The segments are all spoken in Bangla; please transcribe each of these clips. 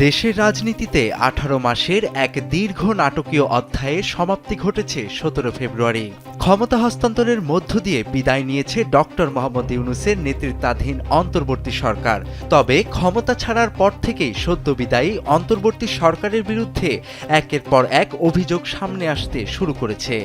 দেশের রাজনীতিতে ১৮ মাসের এক দীর্ঘ নাটকীয় অধ্যায়ের সমাপ্তি ঘটেছে ১৭ ফেব্রুয়ারি। ক্ষমতা হস্তান্তরের মধ্য দিয়ে বিদায় নিয়েছে ডক্টর মোহাম্মদ ইউনূসের নেতৃত্বাধীন অন্তর্বর্তী সরকার। তবে ক্ষমতা ছাড়ার পর থেকেই সদ্য বিদায়ী অন্তর্বর্তী সরকারের বিরুদ্ধে একের পর এক অভিযোগ সামনে আসতে শুরু করেছে।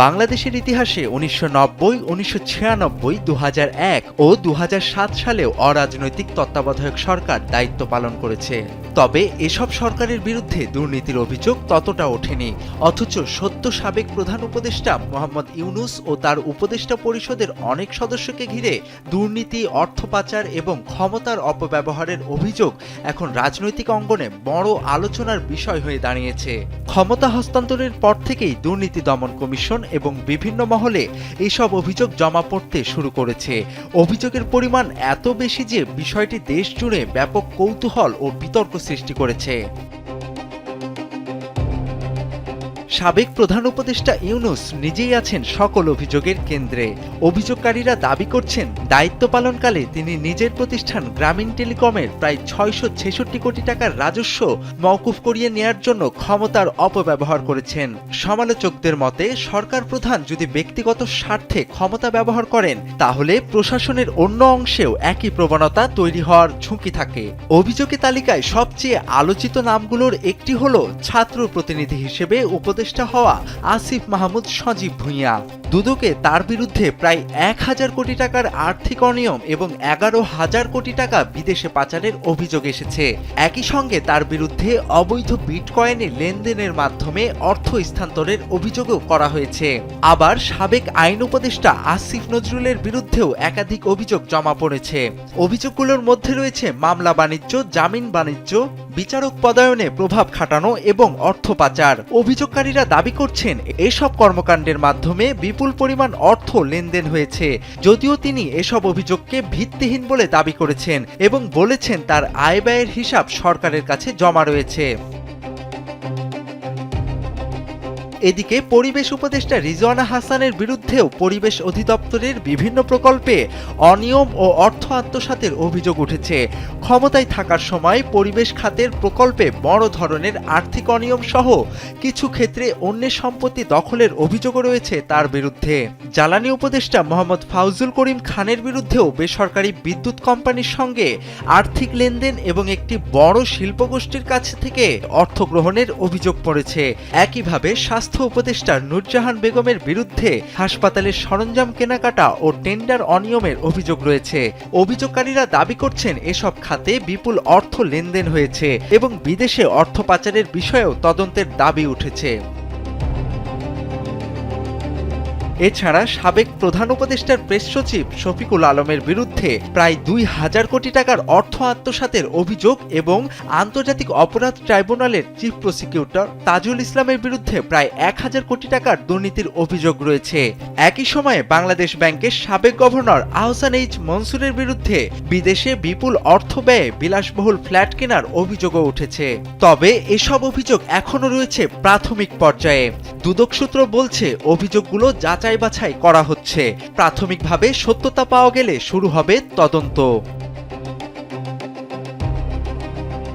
বাংলাদেশের ইতিহাসে ১৯৯০, ১৯৯৬, ২০০১ ও ২০০৭ সালেও অরাজনৈতিক তত্ত্বাবধায়ক সরকার দায়িত্ব পালন করেছে। তবে এসব সরকারের বিরুদ্ধে দুর্নীতির অভিযোগ ততটা ওঠেনি। অথচ সদ্য সাবেক প্রধান উপদেষ্টা মোহাম্মদ ইউনূস ও তার উপদেষ্টা পরিষদের অনেক সদস্যকে ঘিরে দুর্নীতি, অর্থ পাচার এবং ক্ষমতার অপব্যবহারের অভিযোগ এখন রাজনৈতিক অঙ্গনে বড় আলোচনার বিষয় হয়ে দাঁড়িয়েছে। ক্ষমতা হস্তান্তরের পর থেকেই দুর্নীতি দমন কমিশন এবং বিভিন্ন মহলে এসব অভিযোগ জমা পড়তে শুরু করেছে। অভিযোগের পরিমাণ এত বেশি যে বিষয়টি দেশ জুড়ে ব্যাপক কৌতূহল ও বিতর্ক সৃষ্টি করেছে। সাবেক প্রধান উপদেষ্টা ইউনূস নিজেই আছেন সকল অভিযোগের কেন্দ্রে। অভিযোগকারীরা দাবি করছেন, দায়িত্ব পালনকালে তিনি নিজের প্রতিষ্ঠান গ্রামীণ টেলিকমের প্রায় ৬৬৬ কোটি টাকার রাজস্ব মওকুফ করিয়ে নেয়ার জন্য ক্ষমতার অপব্যবহার করেছেন। সমালোচকদের মতে, সরকার প্রধান যদি ব্যক্তিগত স্বার্থে ক্ষমতা ব্যবহার করেন, তাহলে প্রশাসনের অন্য অংশেও একই প্রবণতা তৈরি হওয়ার ঝুঁকি থাকে। অভিযোগের তালিকায় সবচেয়ে আলোচিত নামগুলোর একটি হল ছাত্র প্রতিনিধি হিসেবে উপদেষ্টা হওয়া আসিফ মাহমুদ সজীব ভুঁইয়া। দুদকে তার বিরুদ্ধে প্রায় ১,০০০ কোটি টাকার আর্থিক অনিয়ম এবং ১১,০০০ কোটি টাকা বিদেশে পাচারের অভিযোগ এসেছে। একই সঙ্গে তার বিরুদ্ধে অবৈধ বিটকয়েনে লেনদেনের মাধ্যমে অর্থ স্থানান্তরের অভিযোগও করা হয়েছে। আবার সাবেক আইন উপদেষ্টা আসিফ নজরুলের বিরুদ্ধেও একাধিক অভিযোগ জমা পড়েছে। অভিযোগগুলোর মধ্যে রয়েছে মামলা বাণিজ্য, জামিন বাণিজ্য, বিচারক পদায়নে প্রভাব খাটানো এবং অর্থ পাচার। অভিযোগকারীরা দাবি করছেন, এসব কর্মকাণ্ডের মাধ্যমে বিপুল পরিমাণ অর্থ লেনদেন হয়েছে। যদিও তিনি এসব অভিযোগকে ভিত্তিহীন বলে দাবি করেছেন এবং বলেছেন তার আয় ব্যয়ের হিসাব সরকারের কাছে জমা রয়েছে। এদিকে পরিবেশ উপদেষ্টা রিজওয়ানা হাসানের বিরুদ্ধেও পরিবেশ অধিদপ্তরের বিভিন্ন প্রকল্পে অনিয়ম ও অর্থ আত্মসাতের অভিযোগ উঠেছে। ক্ষমতায় থাকার সময় পরিবেশ খাতের প্রকল্পে বড় ধরনের আর্থিক অনিয়ম সহ কিছু ক্ষেত্রে অন্যের সম্পত্তি দখলের অভিযোগও রয়েছে তার বিরুদ্ধে। জ্বালানি উপদেষ্টা মোহাম্মদ ফাউজুল করিম খানের বিরুদ্ধেও বেসরকারি বিদ্যুৎ কোম্পানির সঙ্গে আর্থিক লেনদেন এবং একটি বড় শিল্পগোষ্ঠীর কাছ থেকে অর্থ গ্রহণের অভিযোগ পড়েছে। একইভাবে স্বাস্থ্য উপদেষ্টা নূরজাহান বেগমের বিরুদ্ধে হাসপাতালের সরঞ্জাম কেনাকাটা ও টেন্ডার অনিয়মের অভিযোগ রয়েছে। অভিযোগকারীরা দাবি করছেন, এসব খাতে বিপুল অর্থ লেনদেন হয়েছে এবং বিদেশে অর্থ পাচারের বিষয়েও তদন্তের দাবি উঠেছে। এছাড়া সাবেক প্রধান উপদেষ্টার প্রেস সচিব শফিকুল আলমের বিরুদ্ধে প্রায় ২,০০০ কোটি টাকার অর্থ আত্মসাতের অভিযোগ এবং আন্তর্জাতিক অপরাধ ট্রাইব্যুনালের চিফ প্রসিকিউটর তাজুল ইসলামের বিরুদ্ধে প্রায় ১,০০০ কোটি টাকার দুর্নীতির অভিযোগ রয়েছে। একই সময়ে বাংলাদেশ ব্যাংকের সাবেক গভর্নর আহসান এইচ মনসুরের বিরুদ্ধে বিদেশে বিপুল অর্থ ব্যয়ে বিলাসবহুল ফ্ল্যাট কেনার অভিযোগও উঠেছে। তবে এসব অভিযোগ এখনও রয়েছে প্রাথমিক পর্যায়ে। দুদক সূত্র বলছে, অভিযোগগুলো যাচাই বাছাই করা হচ্ছে। প্রাথমিকভাবে সত্যতা পাওয়া গেলে শুরু হবে তদন্ত।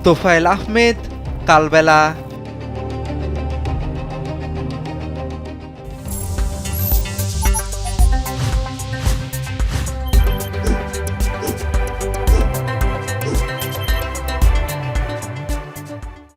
তোফায়েল আহমেদ, কালবেলা।